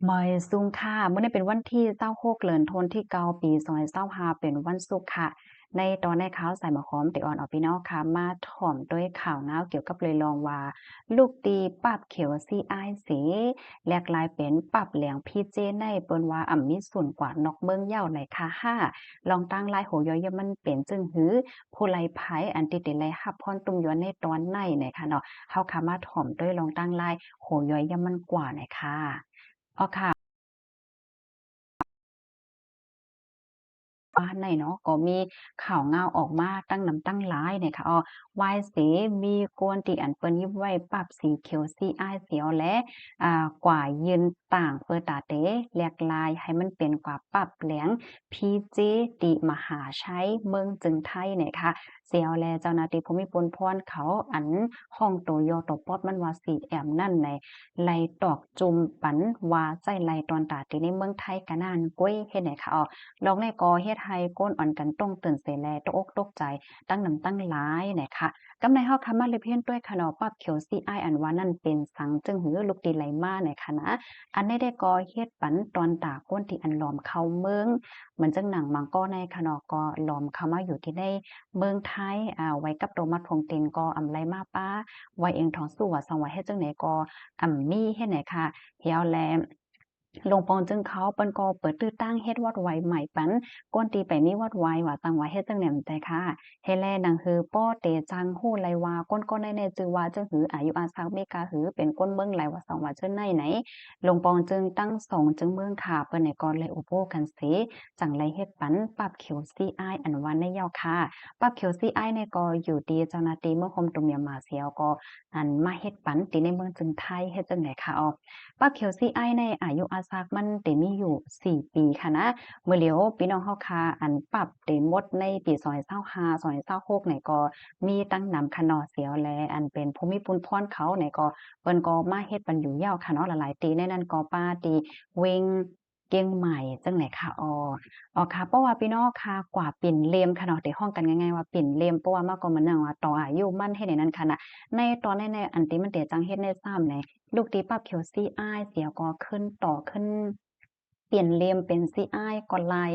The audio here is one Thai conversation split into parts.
มอยซุงค่ะเมื่อนี้เป็นวันที่26เดือนธันวาคมที่9ปี2025เป็นวันศุกร์ค่ะในตอนในข่าวใส่หมอหอมติออนออกพี่น้องค่ะมาถ่อมด้วยข่าวง้าวเกี่ยวกับเลยลองว่าลูกตีปรับเขียวซีไอเสแหลกลายเป็นปรับเหลียงพีเจในเปิ้นว่ามีส่วนกว่านอกเมืองเหย้าในค่ะลองตั้งลายโหยอยมันเป็นจึงหือผู้ไลไผอันติติไลฮับพรตุมยอนในตอนในค่ะเนาะเฮาค่ะมาถ่อมด้วยลองตั้งลายโหยอยมันกว่าค่ะอ้อค่ะ บ้านในเนาะก็มีข่าวเงาออกมาตั้งนำตั้งหลายเนี่ยค่ะวายสีมีกวนตีอันเปิ้นยิบไว้ปรับสีเขียวสีอ้ายเสียวและกว่ายืนต่างเปิดตาเตแหลกลายให้มันเป็นกว่าปรับแหลงพีเจติมหาชัยเมืองจึงไทยเนี่ยค่ะเสียวแลเจ้าหน้าที่ภูมิพลพรเขาอันห้องโตโยโตปอดมันว่าสีแอมนั่นในไลตอกจุมปันว่าใจไลตอนตาติในเมืองไทยกะนานก้วยเฮ็ดไหนค่ะลองในกอเฮ็ดให้ก้นอ่อนกันต้องตื่นเสแลตกอกตกใจตั้งนำตั้งหลายเนี่ยค่ะกำในเฮาคำมาเลยเพี้ยนด้วยค่ะเนาะปรับเขียวซีไออันว่านั่นเป็นสังจึงหือลูกดีไหลมาเนี่ยค่ะนะอันได้กอเฮ็ดปันตอนตาก้นที่อันหลอมเข้าเมืองเหมือนจังหนังมังก็ในค่ะเนาะก็หลอมเข้ามาอยู่ที่ในเมืองไทยไว้กับโตมัดพงเต็นก็อำไลมาป้าไว้เองทองสู้ว่าสังว่าเฮ็ดจังไหนก็มีเฮ็ดไหนค่ะเฮียวแลลงปองจึงเขาเปิ้นก็เปิดตื้อตั้งเฮ็ดวัดไว้ใหม่ปันก้นตีไปมีวัดไว้ว่าตังว่าเฮ็ดจังแหนมแต่ค่ะเฮแลนังฮือป้อเตจังฮู้ไลว่าก้นในจือว่าจังหืออายุอาซักเมกาหือเป็นก้นเมืองไหลว่าสองว่าเชิญไหนลงปองจึงตั้งสองจึงเมืองค่ะเปิ้นในก่อนเลยอุโปกันเสจังไรเฮ็ดปันปรับเขียวซีไออันวันในยาวค่ะปรับเขียวซีไอในก็อยู่ดีเจ้าหน้าที่เมื่อคมตุมยามาเสียวก็อันมาเฮ็ดปันตีในเมืองจึงไทยเฮ็ดจังไหนค่ะป้าเขียวซีไอในอายุอาซากมันเตมีอยู่4 ปีค่ะนะเมื่อเหลียวพี่น้องเฮาคาอันปรับเตหมดในปี2025 2026ไหนก็มีตั้งนำคะเนาะเสียวแลอันเป็นภูมิพลพรเขาไหนก็เปิ้นก็มาเฮ็ดปันอยู่ยาวค่ะเนาะหลายๆตีในนั้นก็ป้าตีเวงเกียงใหม่จังไหนค่ะค่ะเพราะว่าพี่น้องค่ะกว่าปิ่นเลมค่ะเนาะที่ห้องกันง่ายๆว่าปิ่นเลมเพราะว่ามาก็มันนั่งว่าต่ออายุมั่นให้ในนั้นค่ะนะในตอนในอันที่มันเตจังเฮ็ดในซ้ำใน ลูกตีปรับเขียวซีอ้ายเสียก็ขึ้นต่อขึ้นเปลี่ยนเลมเป็นซีอ้ายก็ไล่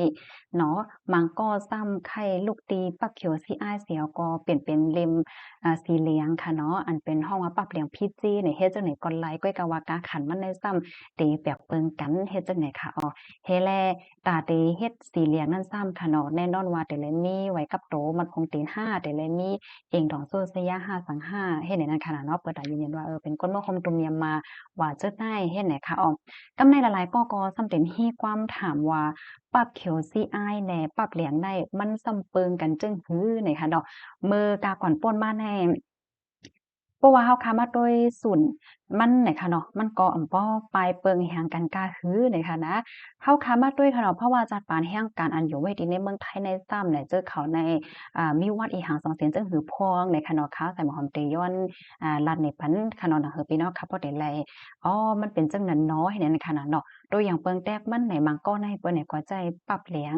เนาะมังก็ซ้ำไข่ลูกตีปรับเขียวซีอ้ายเสียก็เปลี่ยนเป็นเลมสีเหลืองค่ะเนาะอันเป็นห้องว่าปรับเหลืองพีจีเนี่ยเฮ็ดจังไหนก็ไล่ก้อยกะว่ากาขันมันได้ซ้ำตีแบบเปิงกันเฮ็ดจังไหนค่ะเฮแลตาตีเฮ็ดสีเหลืองนั่นซ้ำค่ะเนาะแน่นอนว่าแต่ละมีไว้กับโตมันคงตี5แต่ละมีเองดองโซเซีย5สัง5เฮ็ดในนั้นขนาดเนาะเปิดได้ยืนยันว่าเป็นคนบ่คมตุมเนียมมาว่าเจิดได้เฮ็ดไหนคะกำในหลายๆก็ซ้ำเต็มฮีความถามว่าปรับเขียวซีอ้ายแหน่ปรับเหลียงได้มันซ้ำเปิงกันจึงหือไหนคะดอกมือกาก่อนป่นมาแน่เพราะว่าเฮาค้ามาโดยศูนย์มันไหนคะเนาะมันก็บ่ปลายเปิงแห่งกันกาหือไหนคะนะเฮาค้ามาด้วยค่ะเนาะเพราะว่าจากปานแห่งการอันอยู่ไว้ดีในเมืองไทยในซ้ำเนี่ยเจอเขาในมีวัดอีหางสองเสียนจึงหือพองในคะเนาะขาวใส่หมอหอมเตย้อนลัดในปันคะเนาะนะเฮอพี่น้องค่ะบ่ได้แลมันเป็นจังนั้นเนาะให้นั่นค่ะนะเนาะตัวอย่างเปิงแตกมันไหนมังก็ในเปิ้นไหนก็ใจปรับเหลียง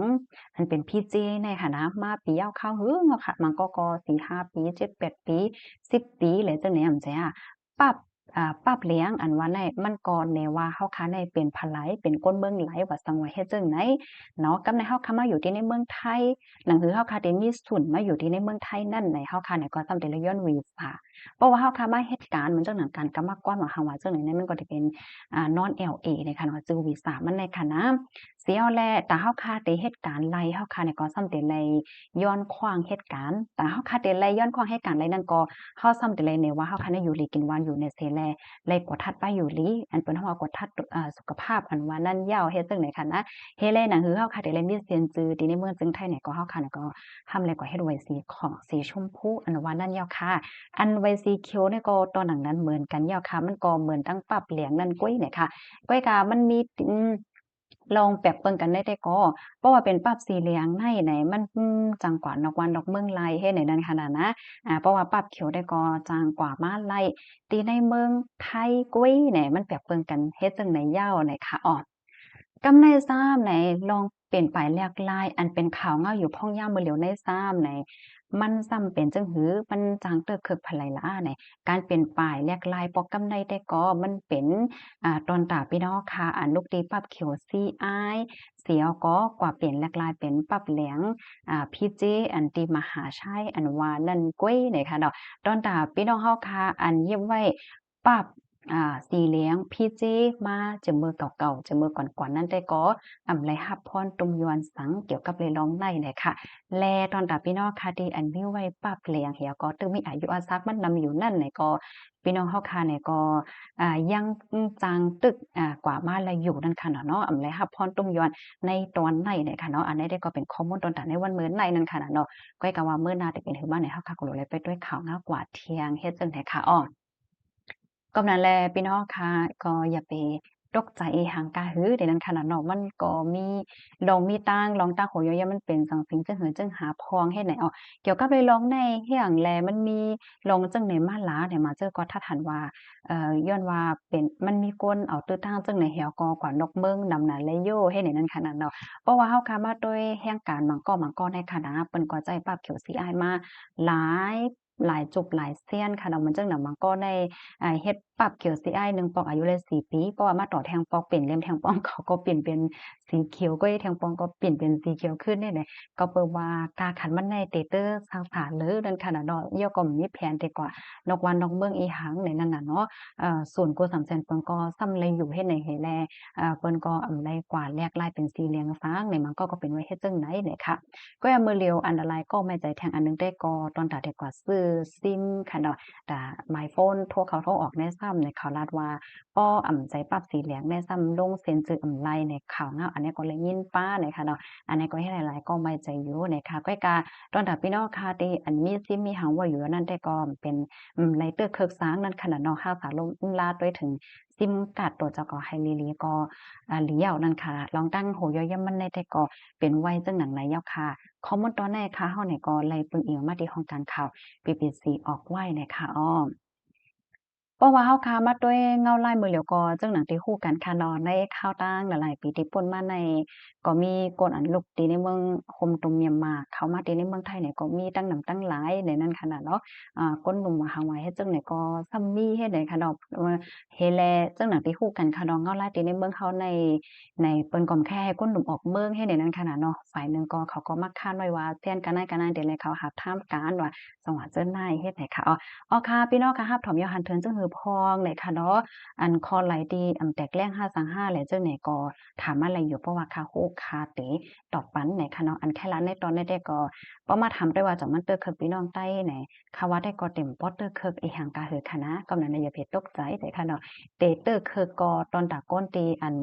อันเป็นพีเจในค่ะนะมาปียาวข้าวหือเนาะค่ะมังก็4-5ปี7-8ปี10 ปีเลยจังไหนจั่งซี้ปรับปรับเลี้ยงอันว่าในมันก็แนว่าเฮาค้าในเป็นผาไหลเป็นก้นเมืองไหลว่าสังว่าเฮ็ดจังไหนเนาะกับในเฮาค้ามาอยู่ที่ในเมืองไทยหนังสือเฮาค้าได้มีทุนมาอยู่ที่ในเมืองไทยนั่นในเฮาค้าเนี่ยก็ต้องได้รับย้อนวีซ่าเพราะว่าเฮาค้ามาเฮ็ดการเหมือนจังหนังการกรรมกรว่าเฮาว่าจังไหนนั้นมันก็ได้เป็นnon LA ในค่ะเนาะจื้อวีซ่ามันในค่ะนะเสียแลแต่เฮาค้าได้เฮ็ดการไล่เฮาค้าเนี่ยก็ซ้ำได้ไล่ย้อนขวางเหตุการณ์แต่เฮาค้าได้ไล่ย้อนขวางเหตุการณ์ไล่นั่นก็เฮาซ้ำได้ไล่เนี่ยว่าเฮาค้าเนี่ยอยู่หลีกินหวานอยู่ในเสแล เลยกดทัดไปอยู่ลีอันเปิ้นเฮาว่ากดทัดสุขภาพอันว่านั่นยาวเฮ็ดจังได๋ค่ะนะเฮ็ดเลยน่ะคือเฮาค่ะได้เลยมีเซียนจือที่ในเมืองจึงไทยเนี่ยก็เฮาค่ะก็ทำเลยก็เฮ็ดไว้สีของสีชมพูอันว่านั่นยาวค่ะอันไว้สีเขียวเนี่ยก็ตอนหนังนั้นเหมือนกันยาวค่ะมันก็เหมือนทั้งปรับเหลียงนั่นก้อยเนี่ยค่ะก้อยกะมันมีลองแปะเปิงกันได้แต่ก็เพราะว่าเป็นปรับสีเหลืองในไหนมันจังกว่านอกวันดอกเมืองไลเฮ็ดไหนนั่นขนาดนะเพราะว่าปรับเขียวได้ก็จางกว่ามาไล ตีในเมืองไทยกุ้ยไหนมันแปบเปิงกันเฮ็ดจังไหนยาวไหนคะกำในซ้ำไหนลองเปลี่ยนไปแลกลายอันเป็นข่าวเงาอยู่พ่องย่ามมือเหลียวในซ้ำไหน มันซ้ำเป็นจังหือมันจังเตอคึกพะไหลล้าเนี่ยการเปลี่ยนป้ายแลกลายปอกกำไดแต่ก็มันเป็นตอนตาพี่น้องค่ะลูกดีปรับเขียวซีอายเสียวก็กว่าเปลี่ยนแลกลายเป็นปรับเหลียงพี่เจอันตีมหาชัยอันว่านั่นก้วยเนี่ยค่ะเนาะตอนตาพี่น้องเฮาค่ะอันเย็บไว้ปรับสีเหลียงพี่เจมาจะมือเก่าๆจะมือก่อนๆนั่นแต่ก็ไรฮับพรตุมยวนสังเกี่ยวกับเลยร้องในเนี่ยค่ะ แลตอนตาพี่น้องคาดีอันมีไว้ปรับเลียงเหี่ยก็ตึงมีอายุอาซักมันนำอยู่นั่นไหนก็พี่น้องเฮาคาเนี่ยก็ยังจางตึกกว่ามาลาอยู่นั่นค่ะเนาะอำไลรับพรตุ้มยอนในตอนไหนเนี่ยค่ะเนาะอันนี้ได้ก็เป็นข้อมูลตอนตาในวันมื้อในนั่นค่ะเนาะก้อยก็ว่ามื้อหน้าจะเป็นหือมาไหนเฮาค่ะก็เลยไปด้วยข่าวงากว่าเที่ยงเฮ็ดจังได๋ค่ะอ้อ ก็นั่นแหละพี่น้องค่ะก็อย่าไปตกใจหังกาหือเดี๋ยวนั้นขนาดเนาะมันก็มีลองมีตั้งลองตั้งโหยอยมันเป็นจั่งซี้จั่งเหินจั่งหาพองเฮ็ดไหนอ้อเกี่ยวกับเลยลองในเฮียงแลมันมีลองจั่งไหนมาหลาเนี่ยมาเจอก็ถ้าถันว่าย้อนว่าเป็นมันมีคนเอาตื้อทางจั่งไหนแหวก็กว่านกเมืองนำหน้าเลยโยเฮ็ดไหนนั้นขนาดเนาะเพราะว่าเฮาค่ะมาด้วยแห่งการมังก็ในคณะเปิ้นก็ใจปรับเขียวสีอายมาหลายหลายจุบหลายเสี้ยนค่ะเนาะมันจั่งหนำมังก็ใน เฮ็ดปรับเขียวซีอ้ายหนึ่งปอกอายุเลย4ปีเพราะว่ามาต่อแทงปอกเปลี่ยนเล่มแทงปองเขาก็เปลี่ยนเป็นสีเขียวก็แทงปองก็เปลี่ยนเป็นสีเขียวขึ้นเนี่ยแหละก็เปิ่นว่ากาขันมันในเตเตอร์สร้างสรรค์เลยนั่นขนาดเนาะเหี่ยวก็มีแผนแต่กว่านอกวันนอกเมืองอีหังในนั้นน่ะเนาะส่วนกว่าสำแสนเปิ้นก็ซ้ำเลยอยู่เฮ็ดไหนให้แลเปิ้นก็อำไลกว่าแลกลายเป็นสีเหลืองฟ้างเนี่ยมันก็เป็นไว้เฮ็ดจังไหนเนี่ยค่ะก็อย่ามือเลียวอันตรายก็ไม่ใจแทงอันหนึงได้ก็ตอนตาแต่กว่าซื้อซิมค่ะเนาะ แต่ไมโฟนโทรเข้าโทรออกแน่ซ้ำในข่าวลาดว่าป้ออ่ำใจปรับสีเหลืองแน่ซ้ำลงเซ็นจืออ่ำไลในข่าวเงาอันนี้ก็เลยยินป้าเนี่ยค่ะเนาะอันนี้ก็ให้หลายๆก็ไม่ใจอยู่นะคะก้อยกาตอนดับพี่น้องค่ะที่อันมีซิมีหังว่าอยู่นั่นได้ก็เป็นไลเตอร์เคิกซ้างนั่นขนาดน้องข้าวสารลงลาดด้วยถึงซิมกัดตัวเจ้าก็ให้ลีก็เหลียวนั่นค่ะลองตั้งโหย่อยมันในแต่ก็เป็นไว้จังหนังไหนยาวค่ะข้อมูลตอนแรกค่ะเฮาเนี่ยก็ไล่เปิงเอียงมาที่ห้องการข่าว BBC ออกไว้นะคะอ้อ เพราะว่าเฮาค้ามาด้วยเงาลายมือเหลียวก็จังหนังที่ฮู้กันค่ะเนาะในข่าวต่างหลายๆปีที่ผ่านมาในก็มีคนอันลุกตีในเมืองโฮมตรงเมียนมาเข้ามาตีในเมืองไทยเนี่ยก็มีตั้งหนำตั้งหลายในนั้นขนาดเนาะคนหนุ่มมาหาไว้เฮ็ดจั่งใดก็ซ้ำมีเฮ็ดได้ค่ะเนาะเฮแลจังหนังที่ฮู้กันค่ะเนาะเงาลายตีในเมืองเขาในเปิ้นก็แค่ให้คนหนุ่มออกเมืองเฮ็ดได้นั้นขนาดเนาะฝ่ายหนึ่งก็เขาก็มักคานไว้ว่าเซียนกันนายเดี๋ยวเลยเขาหาท่ามการว่าจังหวะเจิ้นนายเฮ็ดให้ค่ะอ๋อค่ะพี่น้องค่ะรับถอมยอหันเทินจึงหือพองเลยค่ะเนาะอันคอไหลดีแตกแรง5สัง5แหละเจ้าไหนก็ถามอะไรอยู่เพราะว่าคาโฮคาเตตอบปันไหนค่ะเนาะอันแค่ละในตอนได้ก็บ่มาถามด้วยว่าจังมันเตอคือพี่น้องใต้ไหนคาว่าได้ก็เต็มปอเตอร์คืออีหังกาหือค่ะนะกำนันอย่าเพตกใจแต่ค่ะเนาะเตเตอร์คือก็ตอนตาก้นตีอัน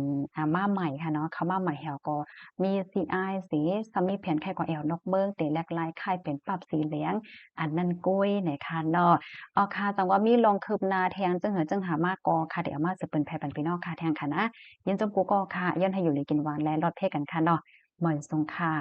มาใหม่ค่ะเนาะคำมาใหม่แฮวก็มีซีอายสีซัมมีแผ่นแค่ก็แอวนกเบิ่งเตแลกลายค่ายเป็นปรับสีเหลืองอันนั้นกุ้ยไหนค่ะเนาะ อ๋อค่ะจังว่ามีลองคืบหน้าแทงจังเหือจังหามากอค่ะเดี๋ยวเอามาสิเปิ้นแผ่ปันพี่น้องค่ะแทงค่ะนะยินจมกูก็ค่ะย้อนให้อยู่หลีกินหวานและรอดเพกันค่ะเนาะเหมือนสงค่ะ